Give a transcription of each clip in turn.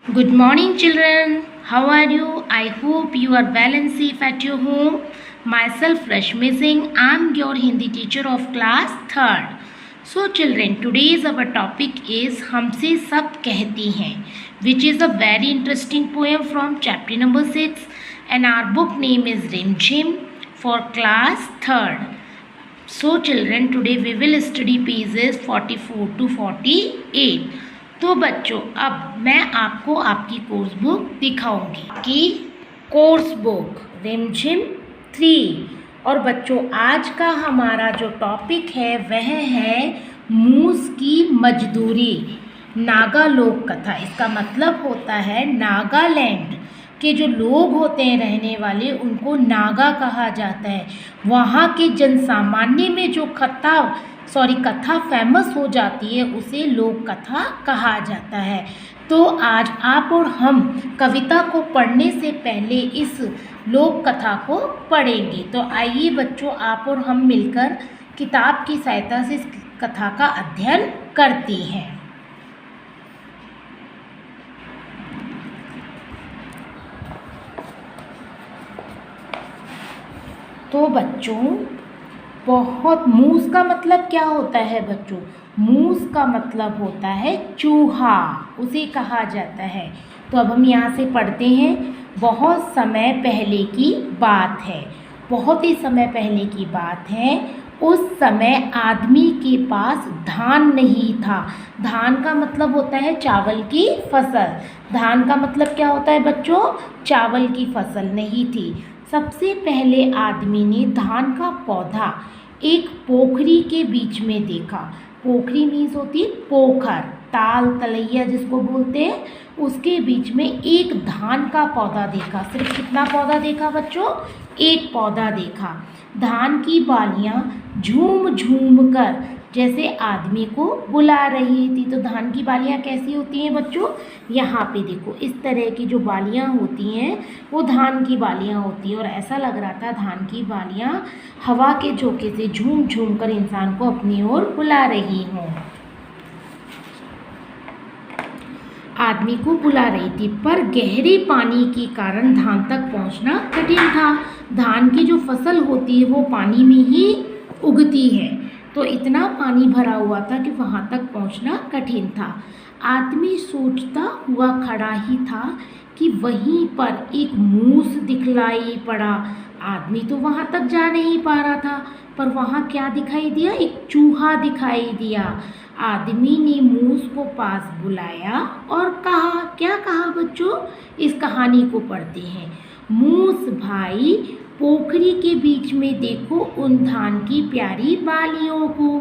Good morning, children. How are you? I hope you are well and safe at your home. Myself, Rashmi Singh. I am your Hindi teacher of class 3rd. So, children, today's our topic is हमसे सब कहती हैं, which is a very interesting poem from chapter number 6, and our book name is Rim Jim for class 3rd. So, children, today we will study pages 44 to 48. तो बच्चों, अब मैं आपको आपकी कोर्स बुक दिखाऊंगी कि कोर्स बुक रिमझिम 3। और बच्चों, आज का हमारा जो टॉपिक है वह है मूस की मजदूरी, नागा लोक कथा। इसका मतलब होता है नागालैंड के जो लोग होते हैं रहने वाले, उनको नागा कहा जाता है। वहाँ के जनसामान्य में जो कथा फेमस हो जाती है उसे लोक कथा कहा जाता है। तो आज आप और हम कविता को पढ़ने से पहले इस लोक कथा को पढ़ेंगे। तो आइए बच्चों, आप और हम मिलकर किताब की सहायता से इस कथा का अध्ययन करती हैं। तो बच्चों, मूस का मतलब क्या होता है बच्चों? मूस का मतलब होता है चूहा, उसे कहा जाता है। तो अब हम यहाँ से पढ़ते हैं। बहुत समय पहले की बात है, बहुत ही समय पहले की बात है। उस समय आदमी के पास धान नहीं था। धान का मतलब होता है चावल की फसल। धान का मतलब क्या होता है बच्चों? चावल की फसल नहीं थी। सबसे पहले आदमी ने धान का पौधा एक पोखरी के बीच में देखा। पोखरी मीन्स होती है पोखर, ताल तलैया जिसको बोलते हैं, उसके बीच में एक धान का पौधा देखा। सिर्फ कितना पौधा देखा बच्चों? एक पौधा देखा। धान की बालियां झूम झूम कर जैसे आदमी को बुला रही थी। तो धान की बालियां कैसी होती हैं बच्चों? यहाँ पे देखो, इस तरह की जो बालियां होती हैं वो धान की बालियां होती हैं। और ऐसा लग रहा था धान की बालियां हवा के झोंके से झूम झूम कर इंसान को अपनी ओर बुला रही हों, आदमी को बुला रही थी। पर गहरे पानी के कारण धान तक पहुंचना कठिन था। धान की जो फसल होती है वो पानी में ही उगती है, तो इतना पानी भरा हुआ था कि वहाँ तक पहुँचना कठिन था। आदमी सोचता हुआ खड़ा ही था कि वहीं पर एक मूस दिखलाई पड़ा। आदमी तो वहाँ तक जा नहीं पा रहा था, पर वहाँ क्या दिखाई दिया? एक चूहा दिखाई दिया। आदमी ने मूस को पास बुलाया और कहा, क्या कहा बच्चों? इस कहानी को पढ़ते हैं। मूस भाई, पोखरी के बीच में देखो उन धान की प्यारी बालियों को,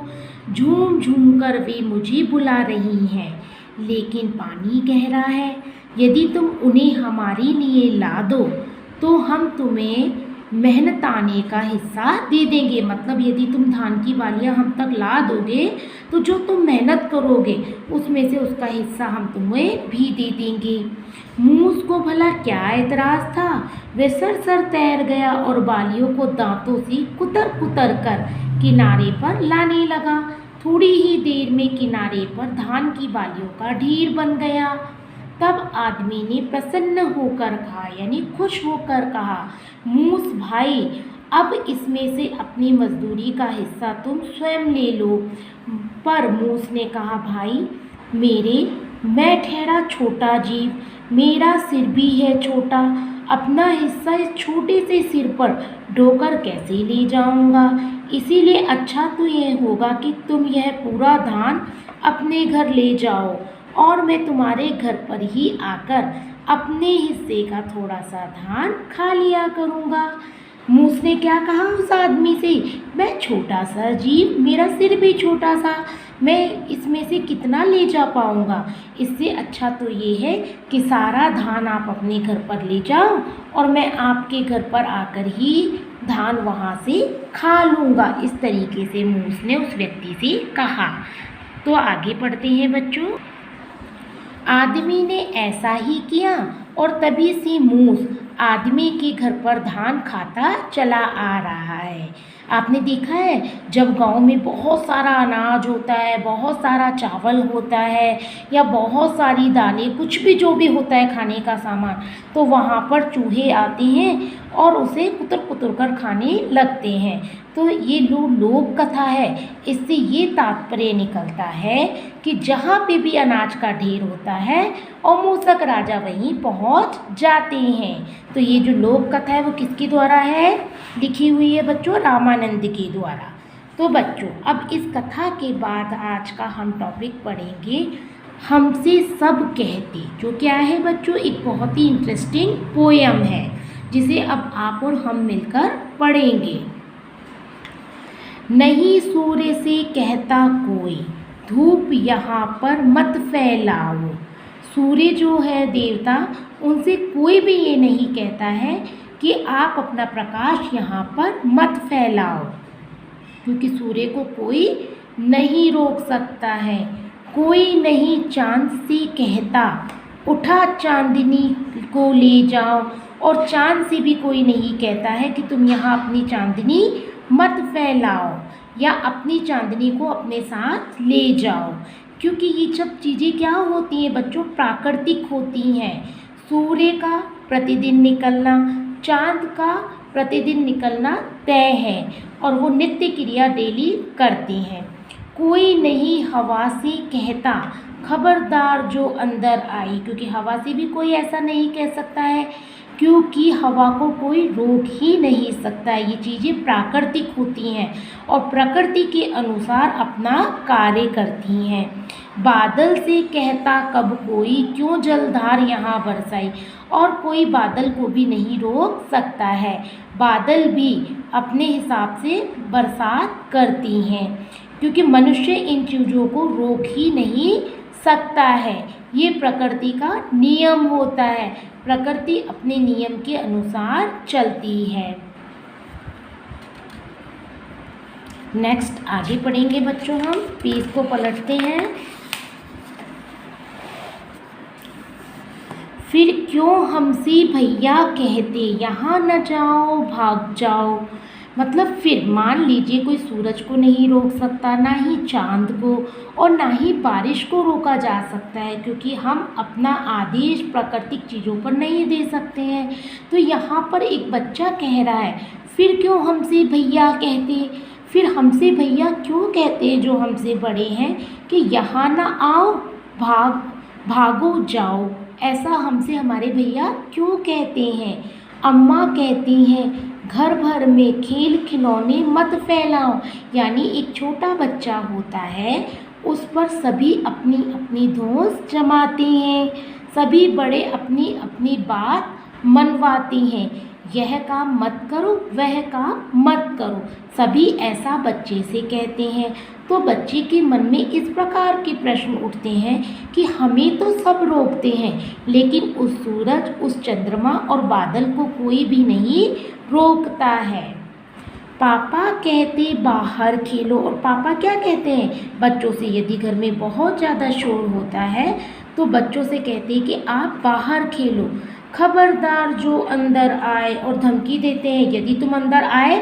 झूम झूम कर वे मुझे बुला रही हैं, लेकिन पानी गहरा है। यदि तुम उन्हें हमारे लिए ला दो तो हम तुम्हें मेहनताने का हिस्सा दे देंगे। मतलब यदि तुम धान की बालियां हम तक ला दोगे तो जो तुम मेहनत करोगे उसमें से उसका हिस्सा हम तुम्हें भी दे देंगे। मूस को भला क्या एतराज़ था? वह सर तैर गया और बालियों को दांतों से कुतर कुतर कर किनारे पर लाने लगा। थोड़ी ही देर में किनारे पर धान की बालियों का ढेर बन गया। तब आदमी ने प्रसन्न होकर कहा, यानी खुश होकर कहा, मूस भाई, अब इसमें से अपनी मजदूरी का हिस्सा तुम स्वयं ले लो। पर मूस ने कहा, भाई मैं ठहरा छोटा जीव, मेरा सिर भी है छोटा, अपना हिस्सा इस छोटे से सिर पर ढोकर कैसे ले जाऊंगा? इसीलिए अच्छा तो यह होगा कि तुम यह पूरा धान अपने घर ले जाओ और मैं तुम्हारे घर पर ही आकर अपने हिस्से का थोड़ा सा धान खा लिया करूँगा। मूस ने क्या कहा उस आदमी से? मैं छोटा सा जीव, मेरा सिर भी छोटा सा, मैं इसमें से कितना ले जा पाऊँगा? इससे अच्छा तो ये है कि सारा धान आप अपने घर पर ले जाओ और मैं आपके घर पर आकर ही धान वहाँ से खा लूँगा। इस तरीके से मूस ने उस व्यक्ति से कहा। तो आगे पढ़ते हैं बच्चों। आदमी ने ऐसा ही किया और तभी से मूस आदमी के घर पर धान खाता चला आ रहा है। आपने देखा है जब गांव में बहुत सारा अनाज होता है, बहुत सारा चावल होता है या बहुत सारी दालें, कुछ भी जो भी होता है खाने का सामान, तो वहाँ पर चूहे आते हैं और उसे कुतर कुतर कर खाने लगते हैं। तो ये लोक कथा है। इससे ये तात्पर्य निकलता है कि जहाँ पे भी अनाज का ढेर होता है और मूसक राजा वहीं पहुँच जाते हैं। तो ये जो लोक कथा है वो किसके द्वारा है, लिखी हुई है बच्चों, रामानंद के द्वारा। तो बच्चों अब इस कथा के बाद आज का हम टॉपिक पढ़ेंगे हमसे सब कहते, जो क्या है बच्चों, एक बहुत ही इंटरेस्टिंग पोयम है जिसे अब आप और हम मिलकर पढ़ेंगे। नहीं सूर्य से कहता कोई, धूप यहाँ पर मत फैलाओ। सूर्य जो है देवता, उनसे कोई भी ये नहीं कहता है कि आप अपना प्रकाश यहाँ पर मत फैलाओ, क्योंकि सूर्य को कोई नहीं रोक सकता है। कोई नहीं चांद से कहता, उठा चांदनी को ले जाओ, और चांद से भी कोई नहीं कहता है कि तुम यहाँ अपनी चांदनी मत फैलाओ या अपनी चांदनी को अपने साथ ले जाओ, क्योंकि ये सब चीज़ें क्या होती हैं बच्चों, प्राकृतिक होती हैं। सूर्य का प्रतिदिन निकलना, चांद का प्रतिदिन निकलना तय है और वो नित्य क्रिया डेली करते हैं। कोई नहीं हवा से कहता, खबरदार जो अंदर आई, क्योंकि हवा से भी कोई ऐसा नहीं कह सकता है, क्योंकि हवा को कोई रोक ही नहीं सकता है। ये चीज़ें प्राकृतिक होती हैं और प्रकृति के अनुसार अपना कार्य करती हैं। बादल से कहता कब कोई, क्यों जलधार यहाँ बरसाई, और कोई बादल को भी नहीं रोक सकता है। बादल भी अपने हिसाब से बरसात करती हैं, क्योंकि मनुष्य इन चीज़ों को रोक ही नहीं सकता है। ये प्रकृति का नियम होता है, प्रकृति अपने नियम के अनुसार चलती है। नेक्स्ट आगे पढ़ेंगे बच्चों, हम पेज को पलटते हैं। फिर क्यों हमसे भैया कहते, यहाँ न जाओ भाग जाओ। मतलब फिर मान लीजिए कोई सूरज को नहीं रोक सकता, ना ही चांद को, और ना ही बारिश को रोका जा सकता है, क्योंकि हम अपना आदेश प्राकृतिक चीज़ों पर नहीं दे सकते हैं। तो यहाँ पर एक बच्चा कह रहा है फिर क्यों हमसे भैया कहते, फिर हमसे भैया क्यों कहते हैं जो हमसे बड़े हैं कि यहाँ ना आओ भागो जाओ, ऐसा हमसे हमारे भैया क्यों कहते हैं। अम्मा कहती हैं घर भर में खेल खिलौने मत फैलाओ, यानी एक छोटा बच्चा होता है उस पर सभी अपनी अपनी धौंस जमाते हैं, सभी बड़े अपनी अपनी बात मनवाते हैं। यह काम मत करो, वह काम मत करो, सभी ऐसा बच्चे से कहते हैं। तो बच्चे के मन में इस प्रकार के प्रश्न उठते हैं कि हमें तो सब रोकते हैं, लेकिन उस सूरज, उस चंद्रमा और बादल को कोई भी नहीं रोकता है। पापा कहते बाहर खेलो, और पापा क्या कहते हैं बच्चों से, यदि घर में बहुत ज़्यादा शोर होता है तो बच्चों से कहते हैं कि आप बाहर खेलो, खबरदार जो अंदर आए, और धमकी देते हैं यदि तुम अंदर आए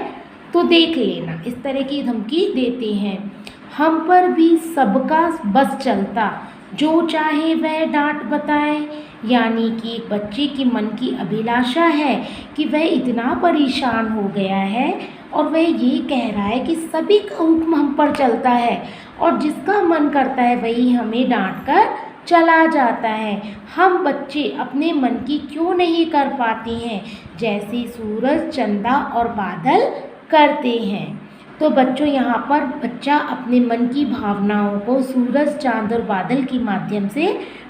तो देख लेना, इस तरह की धमकी देते हैं। हम पर भी सबका बस चलता, जो चाहे वह डांट बताए, यानी कि एक बच्चे के मन की अभिलाषा है कि वह इतना परेशान हो गया है और वह ये कह रहा है कि सभी का हुक्म हम पर चलता है और जिसका मन करता है वही हमें डांट कर चला जाता है। हम बच्चे अपने मन की क्यों नहीं कर पाते हैं, जैसे सूरज, चंदा और बादल करते हैं। तो बच्चों यहाँ पर बच्चा अपने मन की भावनाओं को सूरज, चांद और बादल के माध्यम से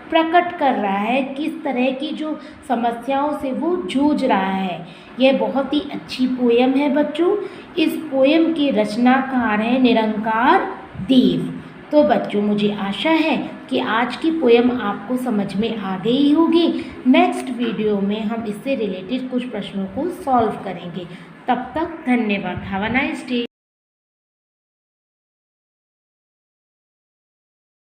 प्रकट कर रहा है, किस तरह की जो समस्याओं से वो जूझ रहा है। यह बहुत ही अच्छी पोयम है बच्चों। इस पोयम के रचनाकार हैं निरंकार देव। तो बच्चों मुझे आशा है कि आज की पोयम आपको समझ में आ गई होगी। नेक्स्ट वीडियो में हम इससे रिलेटेड कुछ प्रश्नों को सॉल्व करेंगे। तब तक धन्यवाद। Have a nice day.